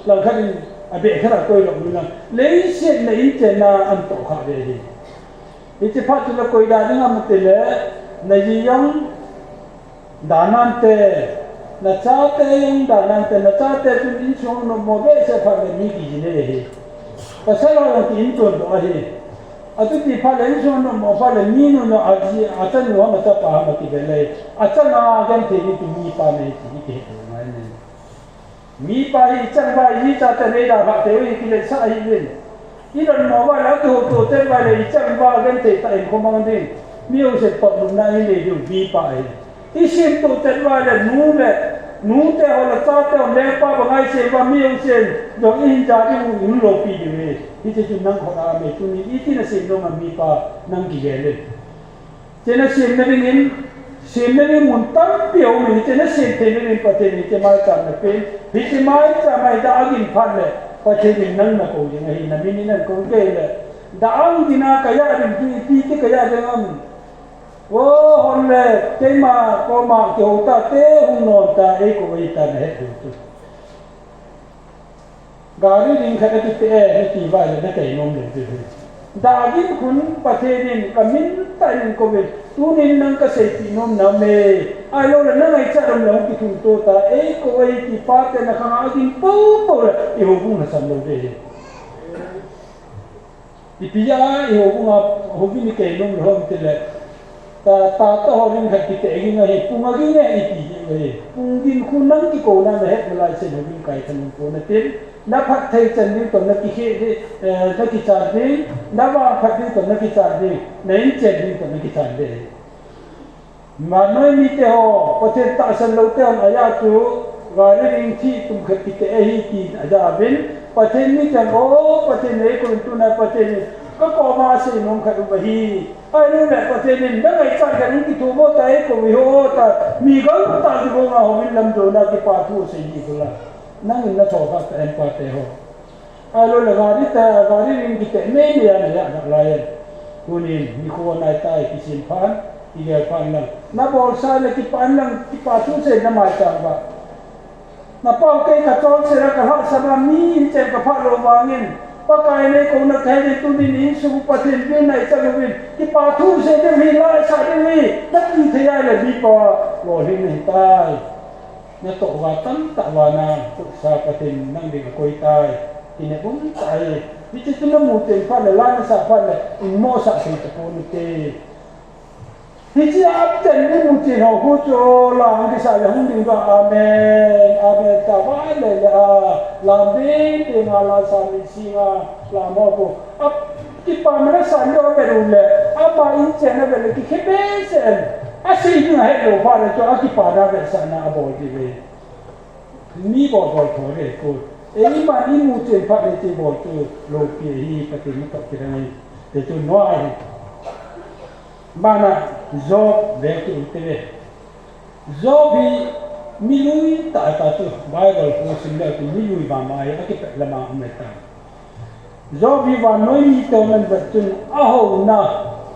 S1: หลังจากนี้อาเบะขนาดตัวหลงอยู่นั่นเลยเสียในอินเจน่าอันโตขาดเลยอิจิพัฒน์เราคุยได้ยังมันเตะในยังดานันเตนัชชาเตยังดานันเตนัชชาเตจุดอินชงนโมเบสพัฒน์มีกี่เนี่ยเลยภาษาเราที่อินตัวตัวเองอาตุที่พัฒน์อินชงนโมพัฒน์มีนุนอาจีอาจารย์หนูมาจะพามาที่เบลเลยอาจารย์อาจารย์ที่นี่ที่มีปาในที่ที่เห็นไหมเนี่ยมีปาอีจังไปอีจัตเนดาพัฒน์เทวีที่เลยสายเล่นอีนั่นหมอว่าแล้วตัวเจ้าไปเลยจังว่ากันเตะแต่เองคงมันเองมีอุเสกปนนั่นนี่อยู่มีปาอีสิ่งตัวเจ้าว่าเลยนู้นเลย nú te hồ là cha te hồ lẽ pa bằng ai xem và miêu xem rồi in ra cái vùng những lô pi đi về thì chỉ chúng năng họ đã mấy tu ni ít là xem đâu mà mi pa năng gì lên cho nên xem nó đến muốn tâm biểu mình cho nên xem thế nên có thể mình chỉ mai chạm được bên vì chỉ mai chạm mai đã ăn phát lệ có thể mình năng là cố như này là mình năng cố cái là đã ăn thì na cái gì mình cái gì đó ô hôm nay cái mà có mà kiểu ta té không ngon ta ấy cũng vậy ta này hết rồi gari ring khai cái té cái gì vậy là nó cái nông được rồi đã cái khun bắt thế nên cái mình tại nên có về tu nên năng cái sự gì nông nào mê ai lo là năng ai chắc đồng lòng cái thùng to ta ấy cũng vậy thì phát cái nó khang ai tin bố là yêu cũng là sẵn đâu đấy thì bây giờ yêu cũng là hôm nay cái nông được không thì là ta ho ring khai cái cái này cũng cái này ít gì cũng tin khun năng cái cổ năng là hết là sẽ nó cái thằng cổ nó tiến na phát thấy chân đi tuần na kí đi na kí chán đi na vàng phát đi tuần na kí chán đi nên chân đi tuần na kí chán đi mà nói mi te ho có thể ta sang lâu te anh aya chú gari ring thi tum khát kí te hi kí aya bên có thể mi chân ô có thể này cũng tu na có thể có mà sẽ nông khát u hi ai nói là có thể nên đã ngày chán cái những thu mua tay của mi ho ta mi gắng ta đi vô mà ho mình làm rồi na kí pa thu sẽ gì thôi năng là thổ phát em qua thế ho, ai lo là gari ring kita mấy người này là lại, kunin ni khu này tai cái xin phan, cái phan lang, na bol sai là cái phan lang cái pa tu sẽ na mai chang ba, na pau cái cả tròn sẽ là cả họ sama mi trên cả phát lô vangin, pakai này cũng là thấy được tu ni su patin bên này chang bên, cái pa tu sẽ được vi lại sai được vi, tất nhiên thế này là vi pa lo hình này tai. Na to wa tam ta wa na tu sa patin nang ding koi tai ine bum tai ni chi tuna mu te fa le la sa fa le in mo sa se te ko ni te ni chi ap ten ni mu chi ho ko cho la ngi sa le hung ding ba amen ta wa le la be te nga la sa mi si nga la mo ko ap ki pa ma sa lo be ru le apa in chen na be le ki ke be sen asih ni hai lo fa le cho akipada be sana abo di ve ni bo thor le ko ei ma ni mu chen fa le ti bo tu lo pi hi pa ti ni ka ti rai te tu no ai mana zo ve ki te ve zo bi mi lui ta tu bible ko sin le ti mi lui ba mai aki pe la ma me ta zo bi wa noi ni to nan ba chun a ho na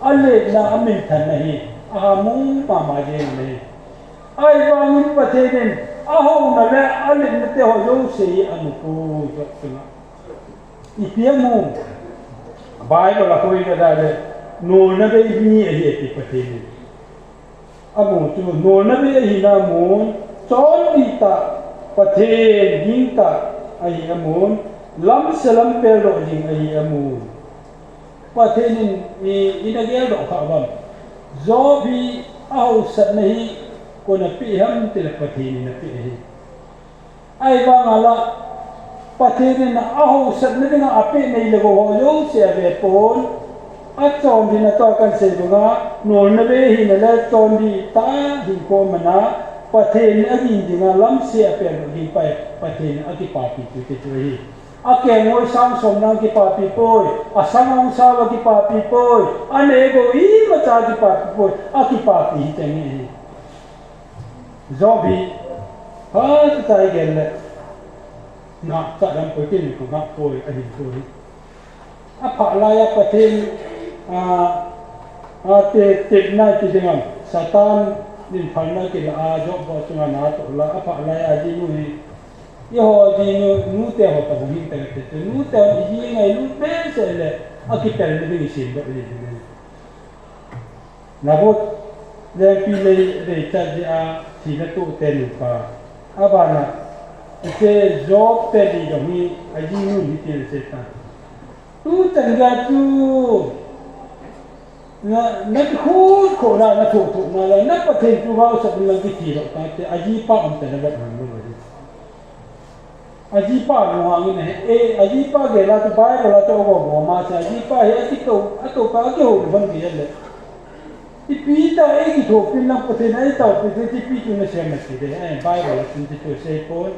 S1: ale na amin than nahi ahamung pamaje ne ai wangin pathenen aho na le alin te ho yo se anu ko jotna ipiamu bible la koi da le no na be ni e ti pathenen amu tu no na be hi na mu chon di ta pathen ding ta ai amun lam salam pe ro ding ai amu pathenen ina gel do kha bam zo bi au sat nahi ko na pi ham te la pathini na pi hi ai ba ngala pathini na au sat na nga ape nei le go yo se ve pon a chom di na to kan se ga no na be hi na le chom di ta hi ko mana pathin a gi di nga lam se ape no di pa pathin a ki pa pi te te hi ake ngoi sang som nang ki pa pi poi asangong sa wa ki pa pi poi ane go I ma cha ki pa pi poi aki pa pi te ni zobi ha ta gen le na ta dam poi tin ko ga poi a hin poi a pha la ya pathin a te na ki dingam satan din phal na ki a jo bo chunga na to la a pha la ya ji nu hi yo di nu te ho ta hi te te nu te hi ngai nu pe se le a ki pel ne bi sin do ni na bo le pi le de ta di a si na tu te lu pa a ba na te job te di do ni a ji nu ni te se ta tu tan ga tu na khu ko na tu na la na pa te tu ga sa ni ki ti ro ta te a ji pa am te na ga nu ajipa no angin ajipa ge la tu pai la to go mo ma sa ajipa he ti to ato pa ke ho ban ge le ที่ปีเต่าเองที่ถูกเป็นนักประเทศไหนเต่าเป็นที่ปีจุนเสียมาสิเดไอ้ใบเราเป็นที่ตัวเสียคน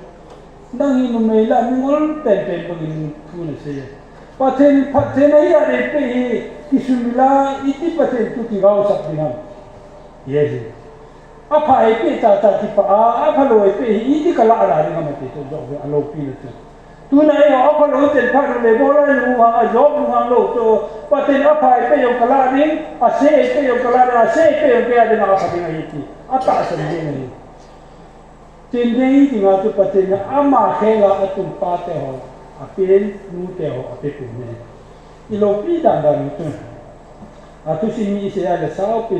S1: ดังนี้นุ่มเมล่ามีงอลเป็นบางทีทุนเสียประเทศไหนอะไรไปที่สุมิลาอิทธิประเทศทุกที่เราสับดีนะเยอะอาภาเอปีจ่าที่ป่าอาภาโลเอปีอิทธิกลาอะไรนี่ก็มาติดตัวจบอโลปีนั่นตัวตัวไหนอาภาโลเจ็ดพันเลยโบราณรู้ว่าจบรู้ว่าโลกตัวประเทศอาภาเอปียงกลาดินอาเซเอปียงกลาดินอาเซเอปียงกลาดินอาภาดินอะไรที่อาตาสันดีนี่จีนนี่ที่มาตัวประเทศเนี่ยอามาเขลาตุนปาเตหออาเป็นนูเตหออาเป็นปุ่มเนี่ยอีโลปีดันนี่ตัวอาทุสิมีเสียเลยสาวปี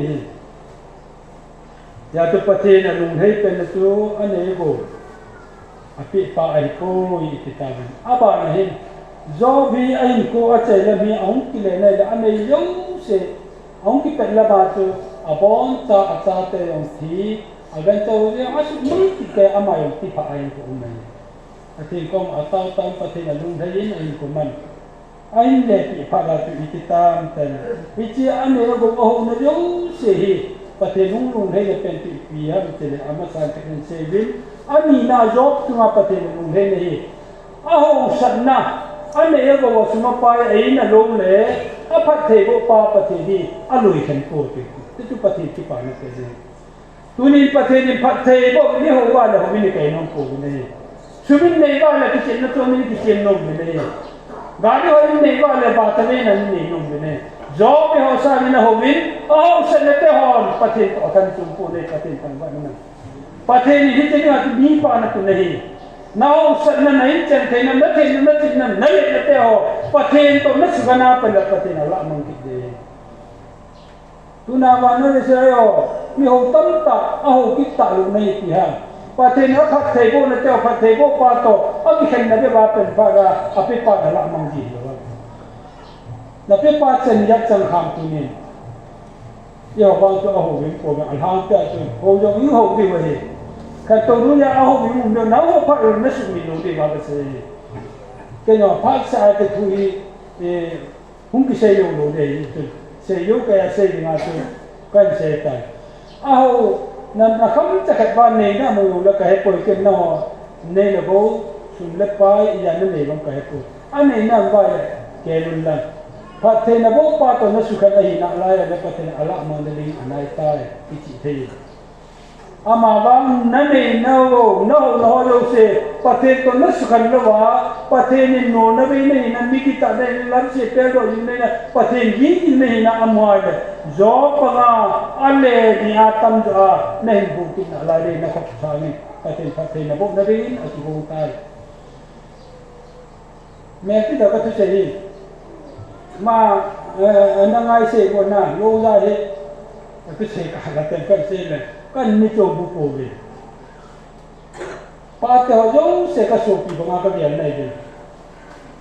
S1: ยาตุปเทนะลุงให้เป็นตัวอันนี้กูอภิปรายโก้อีกตาบินอาบานเห็นจอบีไอ้กูอาศัยละมีองค์กิเลนเลยอันนี้ยงเสองค์กิเป็นละบาตุอาบอนตาอาจารย์เตยองที่อาเป็นตัวเรื่องอาศัยไม่ติดแกอามาอยู่ที่พระไอ้กูมันอาทิตย์ก็อาตาตามปเทนะลุงให้ยินไอ้กูมันไอ้เนี่ยที่พระราตุอีกตามแต่วิจิอันนี้กูโอ้โหยงเสประเทศนุ่งลุงให้เป็นติปีฮะเป็นเลยอามาสันเป็นเซวินอันนี้น่าจบตัวประเทศนุ่งให้นี่อ้าวสันนะอันนี้ก็ว่าสมัยไปไอ้น่ะลงเลยอาประเทศก็ป่าประเทศนี้อร่อยขันโคตรที่ทุกประเทศที่ป่านี่เป็นตัวนี้ประเทศนี้ประเทศก็นี่หัวเลยเขาไม่ได้ไปน้องโคตรนี่สุวินนี่ว่าเลยที่เจนตัวนี้ที่เจนน้องนี่กาดีว่านี่ว่าเลยบาตเวนั่นนี่น้องนี่जॉब में होसा नहीं ना होगी और उससे लेते हो पते तो अकन तुमको ले पते तंगवा नहीं पते नहीं चलेगा तो नहीं पाना तो नहीं ना उससे नहीं चलते ना थे ना नहीं लेते हो पते तो न सुगना पर पते ना ला मंगी दे तू ना वानो जैसे हो मी हो तम ता अहो किता लो नहीं किया पते ना पते को न ते पते को पातो अभी खेलने के बाद पर पागा अभी पागा ला मंगीนับเป็นปัจจัยยักษ์สังขารตัวนี้ยาวบางตัวเอาหัววิ่งโผล่อันห่างแต่ตัวโผล่ยังยิ่งหัวดีกว่าเหตุแค่ตัวนู้นยังเอาหัววิ่งมุมเดียวน้าหัวพัดไม่สุดมีโน้ตดีกว่าก็เสียแค่ยังพัดสายแต่ทุยหุ่นกิเสียอยู่โน้ตดีตัวเสียอยู่แค่เสียยังไงตัวก็เสียใจเอานั่นนะครับจะเกิดวันนี้นะมึงแล้วก็ให้ปล่อยกันนอเนี่ยเราบอกสุดเล็บไปอย่างนั้นเองมันก็ให้ปล่อยอันนี้นั่นไปแกลุนลันพัฒนาบุปผาตัวนั้นสุขันอะไรนักไล่แล้วพัฒนาอัลลอฮ์มันเลี้ยงอันไหนตายอิจิเทียอามาบังนั่นเองน้าโยเซพัฒนาตัวนั้นสุขันละว่าพัฒนาโน่นไม่เนี่ยนั่นมีกิตาเนี่ยลันเซเปโรยิ่งเนี่ยพัฒนายิ่งเนี่ยนะอามาเลยจอบปะงาอัลเลนี่อาตัมจ้าเนี่ยบุตรนักไล่เลยนะครับชาวนี้พัฒนาบุปนั่นเองอาชีพบุตรแม้ที่เราก็ทุกสิ่งมานั่งไงเสกวันน่ะโยงได้เลยก็เสกอะไรเต็มกันเสกเลยก็ไม่จบบุปผาเลยป้าเต๋อโยงเสกก็สูบปีบางก็เบียนได้เลย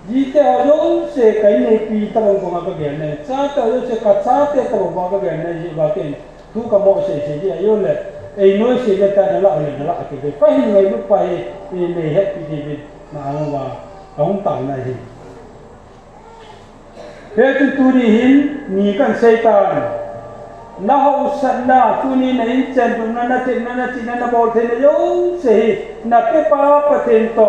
S1: ยี่เต๋อโยงเสกไอ้เนี่ยปีตะบงบางก็เบียนได้จ้าเต๋อโยงเสกก็จ้าเต๋อตะบงบางก็เบียนได้ยี่ว่าเป็นทุกข์ก็มองเสกเสกยี่อายุเลยไอ้น้อยเสกจะนั่นละอะไรนั่นละอะไรไปยังไงลูกไปเนี่ยเฮ็ดปีดีมาเอาว่าเอาต่างไหนเฮ้ยตัวนี้หินมีกันเซตันน่าหัวสันน่าตัวนี้ในอินเซนต์นั่นน่ะที่นั่นบอกเทนโยงเสียนักเก็บป้าประเทศโต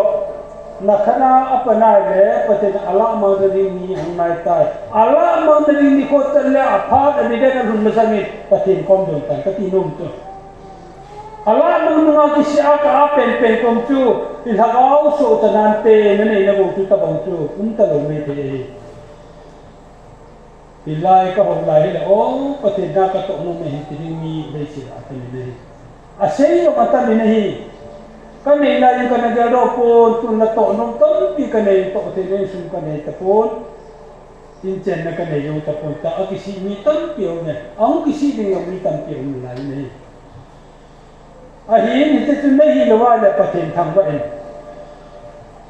S1: นักขณะอัปนัยเลยประเทศอัลลอฮ์มันจะดีมีหันมาตายอัลลอฮ์มันจะดีมีโคตรเลยอภัยไม่ได้กันหุ่นมาสังเกตประเทศคอมโดนกันก็ตีนุ่มตัวอัลลอฮ์มันงาคิดอาการเป็นคอมจูที่ถ้าเขาสู้จะนั่นเตะนั่นเองนะบุตรตะบังจูตะลงไม่เตะปีไล่ก็หงไล่เลยโอ้ประเทศน่าก็ตกลงไม่เห็นที่มีได้สิอาตมิเลยอาเซียนก็ตมิเลยก็ในไล่ก็ในเดโรปนตุนละตกลงต้นปีก็ในตกที่ในสุนก็ในตะปนจินเจนก็ในยงตะปนแต่เอาคิดมีต้นเปียวเนี่ยเอาคิดดีเอามีต้นเปียวมีไล่เนี่ยอาหินที่จะไม่หินว่าเลยประเทศทางว่าเอง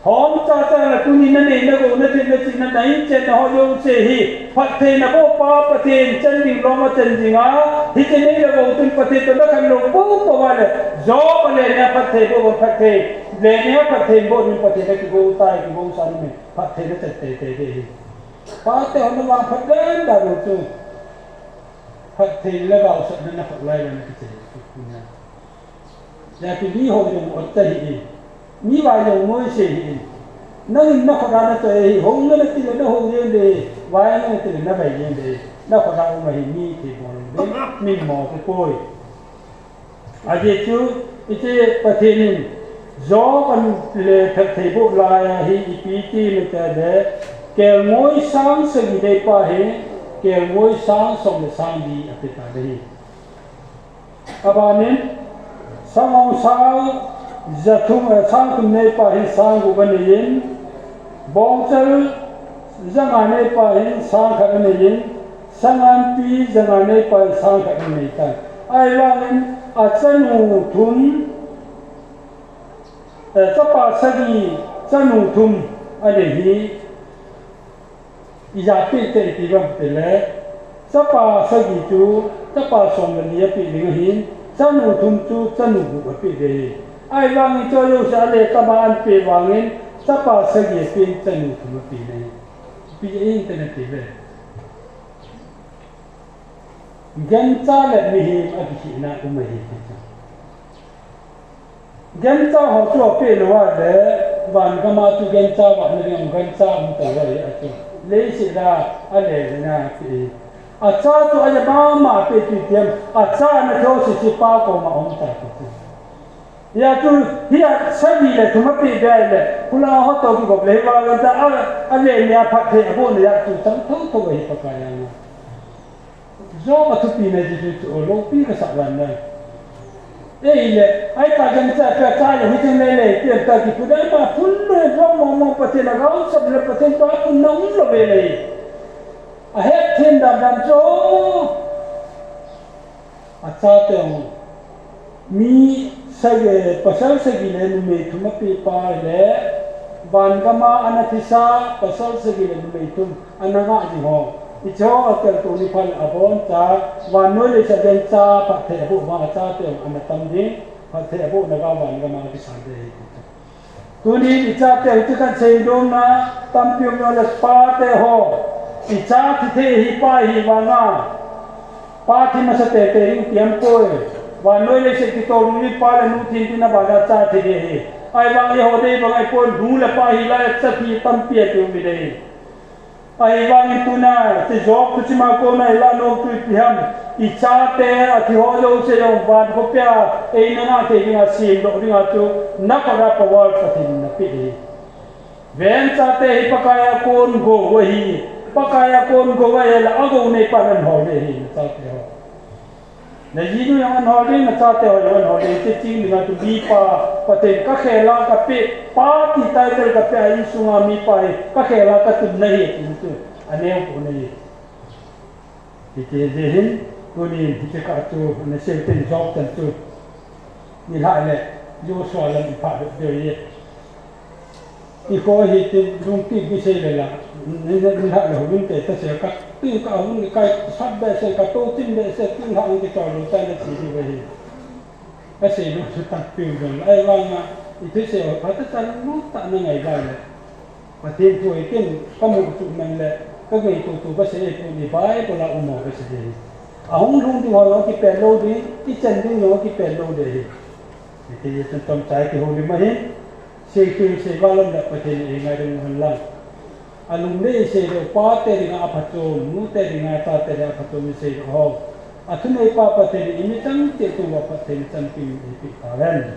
S1: หอมจ้าละตุนีนั่นเองนะกูนั่นที่นั่นไหนเจนหอยงเสียฮีพัฒนาบุปผาประเทศจันทิงลงมาจันทิงอ่ะที่จะนี่ละกูตุนประเทศตัวนั้นลงปุ๊บตัวว่าเลยจอบเลยเนี่ยพัฒนาบุพัฒนาเลยเนี่ยพัฒนาบุนี่พัฒนาที่กูตายที่กูสานมีพัฒนาจัดเตะพัฒนาหนูวางพัฒนาดารุตุ phát thì là vào sợ nên là phải lại là cái gì cũng nha giờ thì đi hồi dùng ở đây ni vài dùng mới xí nó khó ra nó chơi hông nó thì nó hông như thế vài nó thì nó phải như thế nó khó ra mà hình như thì bọn đấy mình mò cái cối à vậy chứ cái phát thì gió còn lệ thật thì bộ lại thì PT mình ta để kêu ngôi sáng sự gì đây pa he kêu ngôi sáng xong là sáng đi ở bên ta đây à bạn nên sáng ông sáng giờ thung sáng thung này pa he sáng của bên này bong chân giờ ngày này pa he sáng khác bên này sáng ăn pi giờ ngày này pa sáng khác bên này ta ai bạn à chân thun chắc pa sagi chân thun anh ấy giờ bị tệ thì vẫn bị lẽ, chắc pa sagi chú, chắc pa xong là nia bị linh hin, chắc nụ thum chú, chắc nụ bụng bị đề, ai vang cho yêu sa lệ ta ba ăn bị vangin, chắc pa sagi bị chắc nụ thum bị này, bị internet bị về, gan cha lệ mi hi ở cái na cũng mi hi, gan cha họ cho bị lo để van cái mà tu gan cha van này gan cha không phải vậy à chứ lấy sự ra anh để na thì à cha tu anh ba mà bị tùy tiêm à cha nó theo sự chỉ bao của mà ông ta thì ya tu hiện sao đi là chúng nó bị đây là cũng là họ tôi cũng lấy vào người ta anh để nhà phát hiện bộ này ya tu chẳng thấu thấu vậy phải cái này do mà tu bị này thì tu lâu bị cái sao vậy này đây là ai ta chẳng cha cha cha là huy chương này tiền ta thì cũng đấy mà phun rồi do mong phát hiện là gấu sập là phát hiện quá cũng nóng rồi về này à hết thiên đàng đàng chỗ à cha tiền mi sai pasal segi le nu me thuma pi pa le van gama anathisa pasal segi le nu me thum ananga ji ho icho atel tu ni phal abon cha van noi le sa den cha pa the bu ma cha te anatam di pa the bu na ga van gama ki sa de tu ni cha te tu kan sei dom na tam pium no le pa te ho cha thi the hi pa hi wa nga pa thi ma sa te te ring tiam ko và nơi đây sẽ tiếp tục đi pa là nút thiên thiên là bảo là cha thì đấy ai vang yêu đây vang ai con đủ là pa hi là cha thì tâm piệt tiêu đi đây ai vang tu na thì job kuch ma ko na la no tu piam icha te athi ho lo se lo van ko pya ei na te ki nga sim do ri nga tu na pa ra power pathin na pi di ven cha te hi pakaya kon go wa hi pakaya kon go wa la ago nei pa nan ho le hi cha te ho na yinu yang an holi na cha te ho an holi te ching ni nga tu bi pa paten ka khela ka pe pa ti tai tel ka pe ai sunga mi pai ka khela ka tu nahi tin tu ane ko nei ti te de hin ko ni ti ka tu na se ten job ten tu ni la le yo so la mi pa de ye i ko hi te dung ti bi se le la ni la le ho te ta se ka tin ka hun ni kai sab be se ka to tin be se tin ha ngi to lu ta le chi di ve hi ka se lu su ta pi lu ai wa ma i te se ha ta ta lu ta na ngai ba le pa tin tu i tin ka mu tu man le ka ngai tu ka se tu ni bai ko la u mo ka se di a hong lung ti ho yo ki pe lo di ki chen di yo ki pe lo de hi ti ye tan tom chai ki ho li ma hi se ki se ba lam la pa tin e ngai dong han la alung le se do pa te ringa aphacho mu te ringa ta te aphacho mi se ho athunai pa pa te ni mi tang te tu wa pa te chan pi pi pa ran